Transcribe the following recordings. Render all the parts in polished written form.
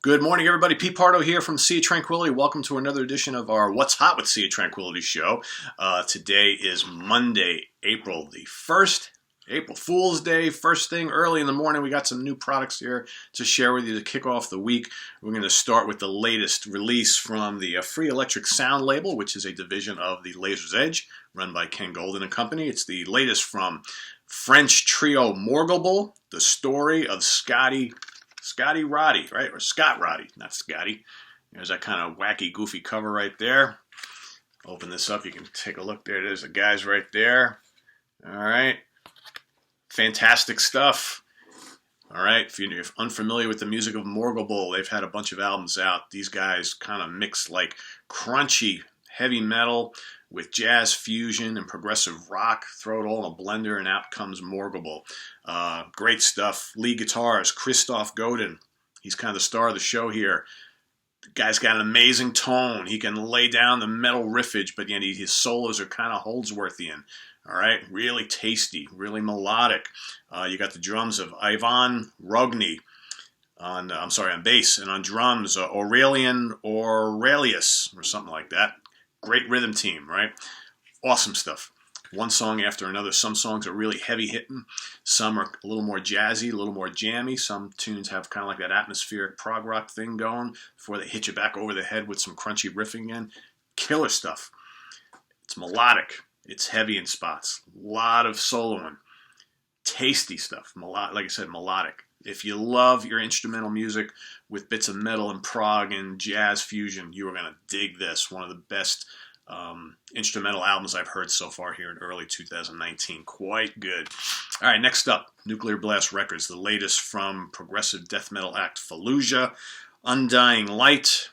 Good morning, everybody. Pete Pardo here from Sea of Tranquility. Welcome to another edition of our What's Hot with Sea of Tranquility show. Today is Monday, April the 1st. April Fool's Day. First thing early in the morning, we got some new products here to share with you to kick off the week. We're going to start with the latest release from the Free Electric Sound label, which is a division of the Laser's Edge, run by Ken Golden and Company. It's the latest from French trio Morglbl, the story of Scotty Roddy, right? Or Scott Roddy, not Scotty. There's that kind of wacky, goofy cover right there. Open this up. You can take a look there. There's the guys right there. All right. Fantastic stuff. All right. If you're unfamiliar with the music of Morglbl, they've had a bunch of albums out. These guys kind of mix like crunchy heavy metal with jazz fusion and progressive rock. Throw it all in a blender and out comes Morglbl. Great stuff. Lead guitarist Christoph Godin. He's kind of the star of the show here. The guy's got an amazing tone. He can lay down the metal riffage, but yet his solos are kind of Holdsworthian. All right, really tasty, really melodic. You got the drums of Ivan Rogny on bass, and on drums Aurelius or something like that. Great rhythm team, right? Awesome stuff. One song after another. Some songs are really heavy hitting. Some are a little more jazzy, a little more jammy. Some tunes have kind of like that atmospheric prog rock thing going before they hit you back over the head with some crunchy riffing in. Killer stuff. It's melodic. It's heavy in spots. A lot of soloing. Tasty stuff. Like I said, melodic. If you love your instrumental music with bits of metal and prog and jazz fusion, you are going to dig this. One of the best instrumental albums I've heard so far here in early 2019. Quite good. All right, next up, Nuclear Blast Records, the latest from progressive death metal act Fallujah, Undying Light.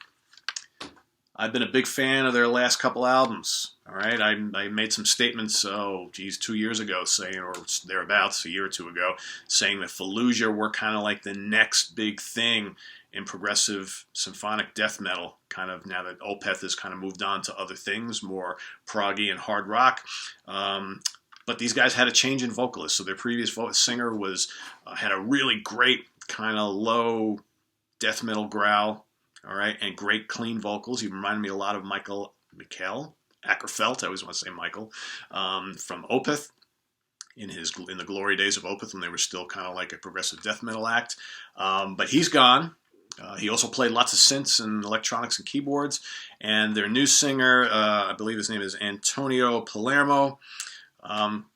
I've been a big fan of their last couple albums. All right, I made some statements, 2 years ago, saying, or thereabouts, a year or two ago, saying that Fallujah were kind of like the next big thing in progressive symphonic death metal, kind of now that Opeth has kind of moved on to other things, more proggy and hard rock. But these guys had a change in vocalists. So their previous singer had a really great kind of low death metal growl, all right, and great clean vocals. He reminded me a lot of Michael Ackerfeld, I always want to say Michael, from Opeth. In the glory days of Opeth when they were still kind of like a progressive death metal act. But he's gone. He also played lots of synths and electronics and keyboards. And their new singer, I believe his name is Antonio Palermo,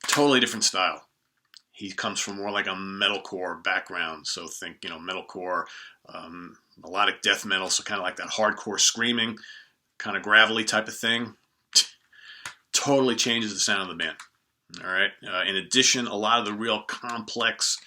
totally different style. He comes from more like a metalcore background. So think, metalcore, melodic death metal, so kind of like that hardcore screaming, kind of gravelly type of thing. Totally changes the sound of the band. All right. In addition, a lot of the real complex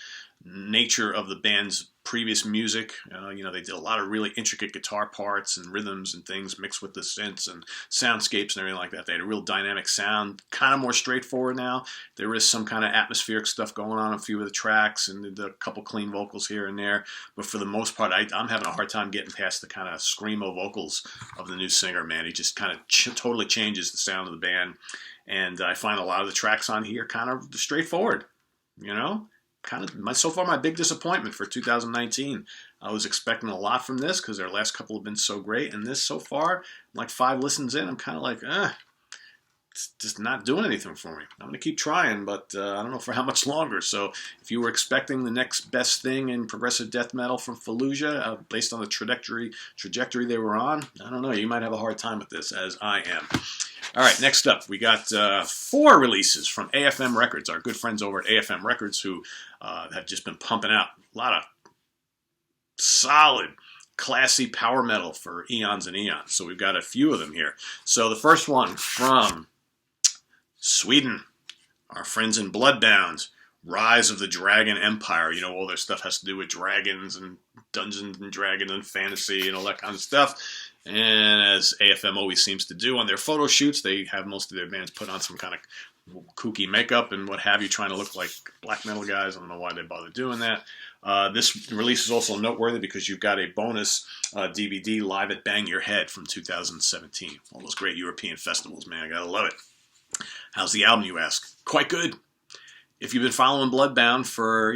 nature of the band's previous music, they did a lot of really intricate guitar parts and rhythms and things mixed with the synths and soundscapes and everything like that. They had a real dynamic sound, kind of more straightforward now. There is some kind of atmospheric stuff going on a few of the tracks and a couple clean vocals here and there. But for the most part, I'm having a hard time getting past the kind of screamo vocals of the new singer, man. He just kind of totally changes the sound of the band. And I find a lot of the tracks on here kind of straightforward, so far my big disappointment for 2019. I was expecting a lot from this because their last couple have been so great. And this so far, like 5 listens in, I'm kind of like, it's just not doing anything for me. I'm going to keep trying, but I don't know for how much longer. So if you were expecting the next best thing in progressive death metal from Fallujah, based on the trajectory they were on, I don't know. You might have a hard time with this, as I am. All right, next up, we got 4 releases from AFM Records, our good friends over at AFM Records, who have just been pumping out a lot of solid, classy power metal for eons and eons. So we've got a few of them here. So the first one from Sweden, our friends in Bloodbound, Rise of the Dragon Empire. All their stuff has to do with dragons and Dungeons and Dragons and fantasy and all that kind of stuff. And as AFM always seems to do on their photo shoots, they have most of their bands put on some kind of kooky makeup and what have you, trying to look like black metal guys. I don't know why they bother doing that. This release is also noteworthy because you've got a bonus DVD, Live at Bang Your Head from 2017. All those great European festivals, man. I gotta love it. How's the album, you ask? Quite good. If you've been following Bloodbound for,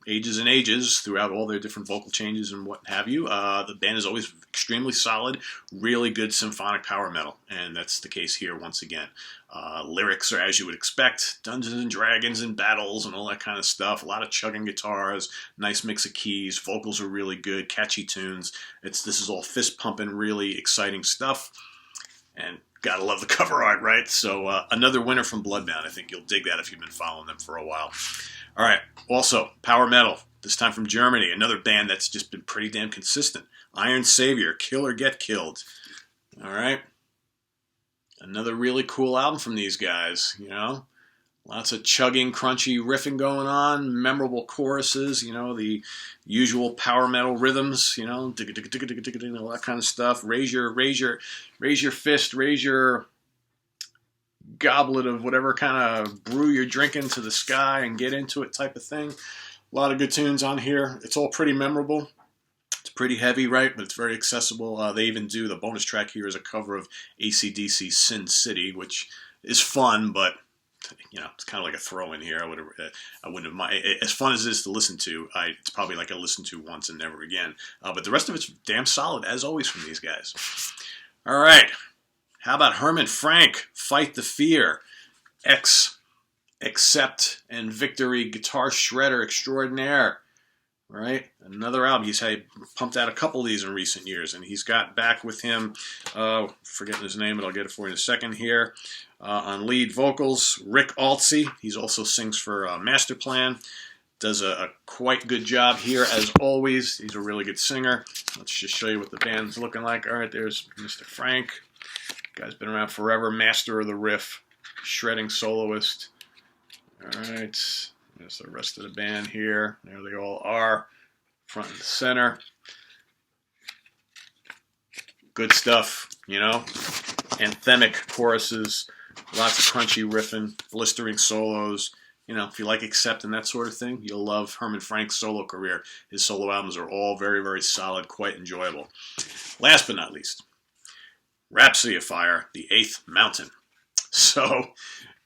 ages and ages throughout all their different vocal changes and what have you. The band is always extremely solid, really good symphonic power metal, and that's the case here once again. Lyrics are as you would expect, Dungeons and Dragons and battles and all that kind of stuff. A lot of chugging guitars, nice mix of keys, vocals are really good, catchy tunes. This is all fist pumping, really exciting stuff, and gotta love the cover art, right? So another winner from Bloodbound. I think you'll dig that if you've been following them for a while. All right, also, power metal, this time from Germany, another band that's just been pretty damn consistent. Iron Savior, Kill or Get Killed. All right, another really cool album from these guys, you know. Lots of chugging, crunchy riffing going on, memorable choruses, you know, the usual power metal rhythms, you know, all that kind of stuff. Raise your fist, raise your goblet of whatever kind of brew you're drinking to the sky and get into it type of thing. A lot of good tunes on here. It's all pretty memorable. It's pretty heavy, right? But it's very accessible. They even do the bonus track here is a cover of AC/DC's Sin City, which is fun, but you know, it's kind of like a throw in here. I wouldn't have mind. As fun as it is to listen to, it's probably like I listened to once and never again. But the rest of it's damn solid, as always, from these guys. All right. How about Herman Frank, Fight the Fear, Accept, and Victory Guitar Shredder Extraordinaire, right? Another album. He's had pumped out a couple of these in recent years, and he's got back with him, forgetting his name, but I'll get it for you in a second here, on lead vocals, Rick Altsey. He's also sings for Masterplan. Does a quite good job here, as always. He's a really good singer. Let's just show you what the band's looking like. All right, there's Mr. Frank. Guy's been around forever, master of the riff, shredding soloist. All right, there's the rest of the band here. There they all are, front and center. Good stuff, you know. Anthemic choruses, lots of crunchy riffing, blistering solos. You know, if you like Accept and that sort of thing, you'll love Herman Frank's solo career. His solo albums are all very, very solid, quite enjoyable. Last but not least, Rhapsody of Fire, The Eighth Mountain. So,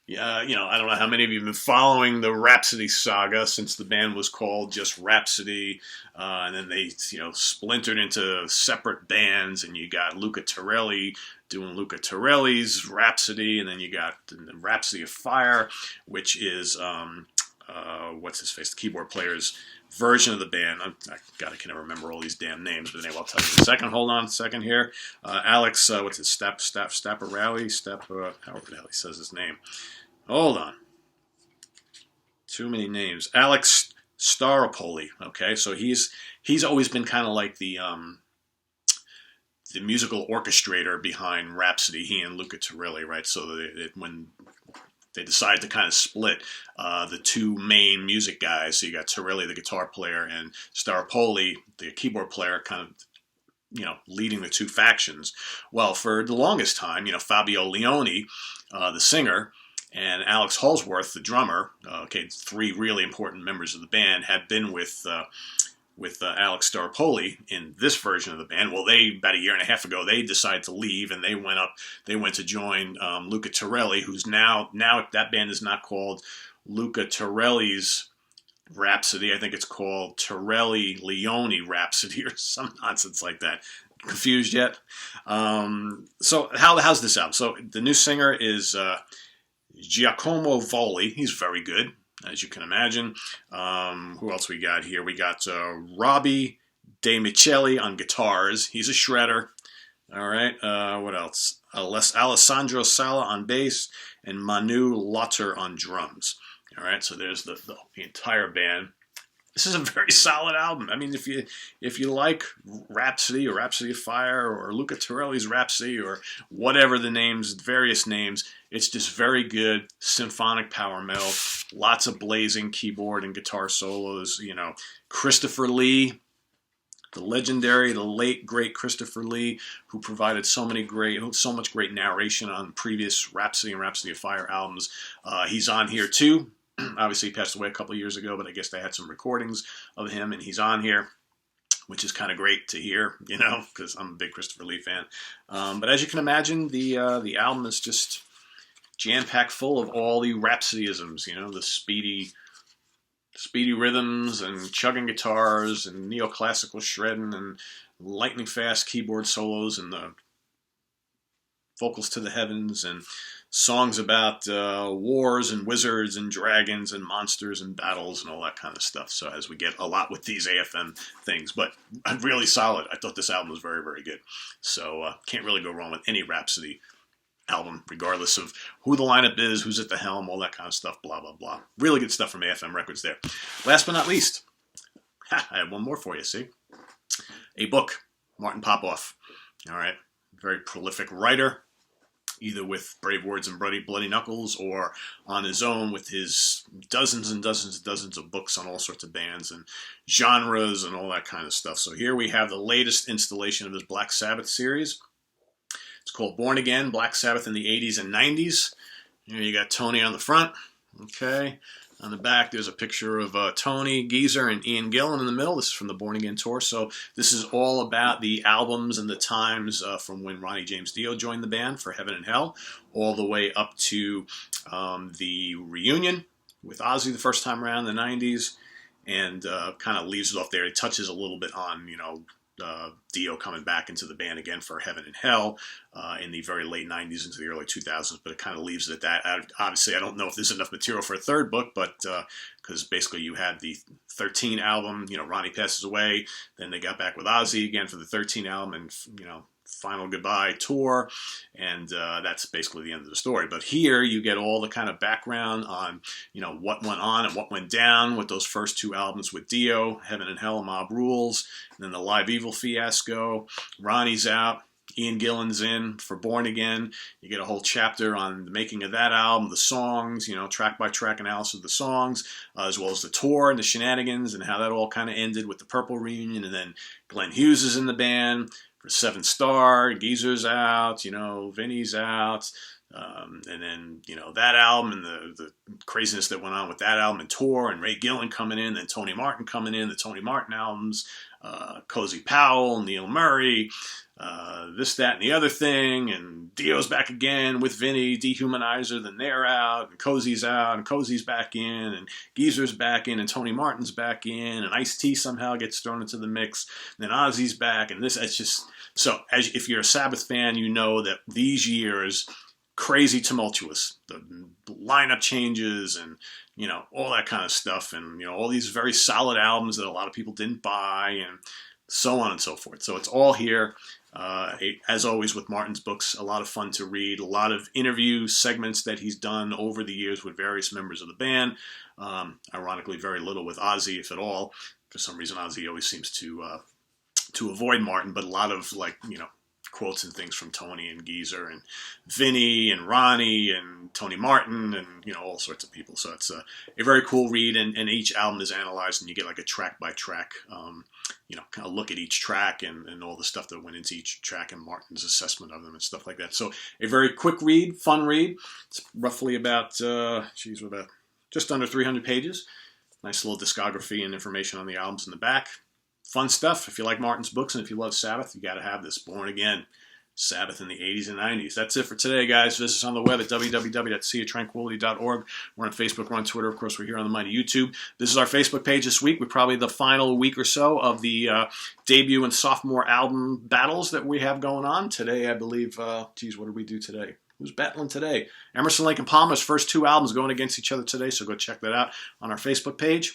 yeah, you know, I don't know how many of you have been following the Rhapsody saga since the band was called just Rhapsody, and then they, you know, splintered into separate bands, and you got Luca Torelli doing Luca Torelli's Rhapsody, and then you got the Rhapsody of Fire, which is, what's his face, the keyboard player's version of the band. I can never remember all these damn names, but anyway, I'll tell you in a second. Hold on a second here. Alex, what's his, Staparelli, however the hell he says his name. Hold on. Too many names. Alex Staropoli, okay? So he's always been kind of like the musical orchestrator behind Rhapsody, he and Luca Torelli, right? So when they decided to kind of split the two main music guys. So you got Torelli, the guitar player, and Staropoli, the keyboard player, kind of, you know, leading the two factions. Well, for the longest time, you know, Fabio Leone, the singer, and Alex Holsworth, the drummer, three really important members of the band, had been with Alex Staropoli in this version of the band. Well, about a year and a half ago, they decided to leave, and they went to join Luca Torelli, who's now that band is not called Luca Torelli's Rhapsody. I think it's called Torelli Leone Rhapsody or some nonsense like that. Confused yet? So how's this album? So the new singer is Giacomo Volli. He's very good, as you can imagine. Who else we got here? We got Robbie De Micheli on guitars. He's a shredder. All right. What else? Alessandro Sala on bass and Manu Lotter on drums. All right. So there's the entire band. This is a very solid album. I mean, if you like Rhapsody or Rhapsody of Fire or Luca Torelli's Rhapsody or whatever the names, various names, it's just very good symphonic power metal. Lots of blazing keyboard and guitar solos. You know, Christopher Lee, the legendary, the late great Christopher Lee, who provided so much great narration on previous Rhapsody and Rhapsody of Fire albums. He's on here too. Obviously, he passed away a couple of years ago, but I guess they had some recordings of him, and he's on here, which is kind of great to hear, you know, because I'm a big Christopher Lee fan. But as you can imagine, the album is just jam-packed full of all the Rhapsodyisms, you know, the speedy speedy rhythms and chugging guitars and neoclassical shredding and lightning fast keyboard solos and the vocals to the heavens and songs about wars and wizards and dragons and monsters and battles and all that kind of stuff. So as we get a lot with these AFM things, but really solid. I thought this album was very, very good. So can't really go wrong with any Rhapsody album, regardless of who the lineup is, who's at the helm, all that kind of stuff, blah, blah, blah. Really good stuff from AFM Records there. Last but not least, I have one more for you, see? A book, Martin Popoff. All right, very prolific writer, either with Brave Words and Bloody Knuckles or on his own with his dozens and dozens and dozens of books on all sorts of bands and genres and all that kind of stuff. So here we have the latest installation of his Black Sabbath series. It's called Born Again, Black Sabbath in the 80s and 90s. Here you got Tony on the front. Okay. On the back, there's a picture of Tony, Geezer, and Ian Gillan in the middle. This is from the Born Again tour. So this is all about the albums and the times from when Ronnie James Dio joined the band for Heaven and Hell, all the way up to the reunion with Ozzy the first time around in the 90s, and kind of leaves it off there. It touches a little bit on, Dio coming back into the band again for Heaven and Hell in the very late 90s into the early 2000s, but it kind of leaves it at that. Obviously, I don't know if there's enough material for a third book, but because basically you had the 13 album, Ronnie passes away, then they got back with Ozzy again for the 13 album, and, final goodbye tour, and that's basically the end of the story. But here you get all the kind of background on, what went on and what went down with those first two albums with Dio, Heaven and Hell, Mob Rules, and then the Live Evil fiasco. Ronnie's out. Ian Gillan's in for Born Again. You get a whole chapter on the making of that album, the songs, track by track analysis of the songs, as well as the tour and the shenanigans and how that all kind of ended with the Purple reunion. And then Glenn Hughes is in the band for 7 Star. Geezer's out, Vinny's out. And then, that album and the craziness that went on with that album and tour, and Ray Gillan coming in, then Tony Martin coming in, the Tony Martin albums, Cozy Powell, Neil Murray, this, that, and the other thing, and Dio's back again with Vinny, Dehumanizer, then they're out, and Cozy's out, and Cozy's back in, and Geezer's back in, and Tony Martin's back in, and Ice-T somehow gets thrown into the mix, and then Ozzy's back, and it's just, so if you're a Sabbath fan, you know that these years, crazy tumultuous, the lineup changes, and, all that kind of stuff, and, all these very solid albums that a lot of people didn't buy, and so on and so forth. So it's all here. As always with Martin's books, a lot of fun to read, a lot of interview segments that he's done over the years with various members of the band. Ironically, very little with Ozzy, if at all. For some reason, Ozzy always seems to avoid Martin, but a lot of quotes and things from Tony and Geezer and Vinny and Ronnie and Tony Martin and, all sorts of people. So it's a very cool read, and each album is analyzed, and you get like a track by track, kind of look at each track and all the stuff that went into each track and Martin's assessment of them and stuff like that. So a very quick read, fun read. It's roughly about, we're about just under 300 pages. Nice little discography and information on the albums in the back. Fun stuff. If you like Martin's books and if you love Sabbath, you got to have this. Born Again, Sabbath in the 80s and 90s. That's it for today, guys. Visit us on the web at www.seaoftranquility.org. We're on Facebook, we're on Twitter. Of course, we're here on the mighty YouTube. This is our Facebook page this week. We're probably the final week or so of the debut and sophomore album battles that we have going on. Today, I believe, what did we do today? Who's battling today? Emerson, Lake, and Palmer's first 2 albums going against each other today, so go check that out on our Facebook page.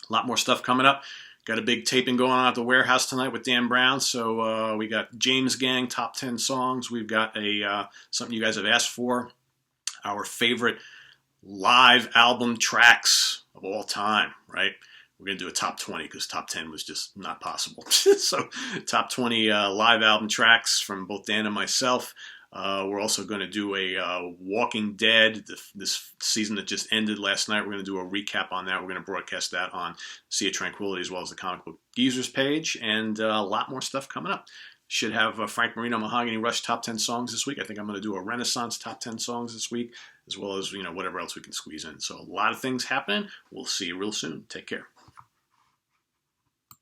A lot more stuff coming up. Got a big taping going on at the warehouse tonight with Dan Brown. So we got James Gang top 10 songs. We've got something you guys have asked for, our favorite live album tracks of all time, right? We're going to do a top 20 because top 10 was just not possible. So top 20 live album tracks from both Dan and myself. We're also going to do a Walking Dead, this season that just ended last night. We're going to do a recap on that. We're going to broadcast that on Sea of Tranquility as well as the Comic Book Geezers page, and a lot more stuff coming up. Should have Frank Marino Mahogany Rush top 10 songs this week. I think I'm going to do a Renaissance top 10 songs this week, as well as whatever else we can squeeze in. So a lot of things happening. We'll see you real soon. Take care.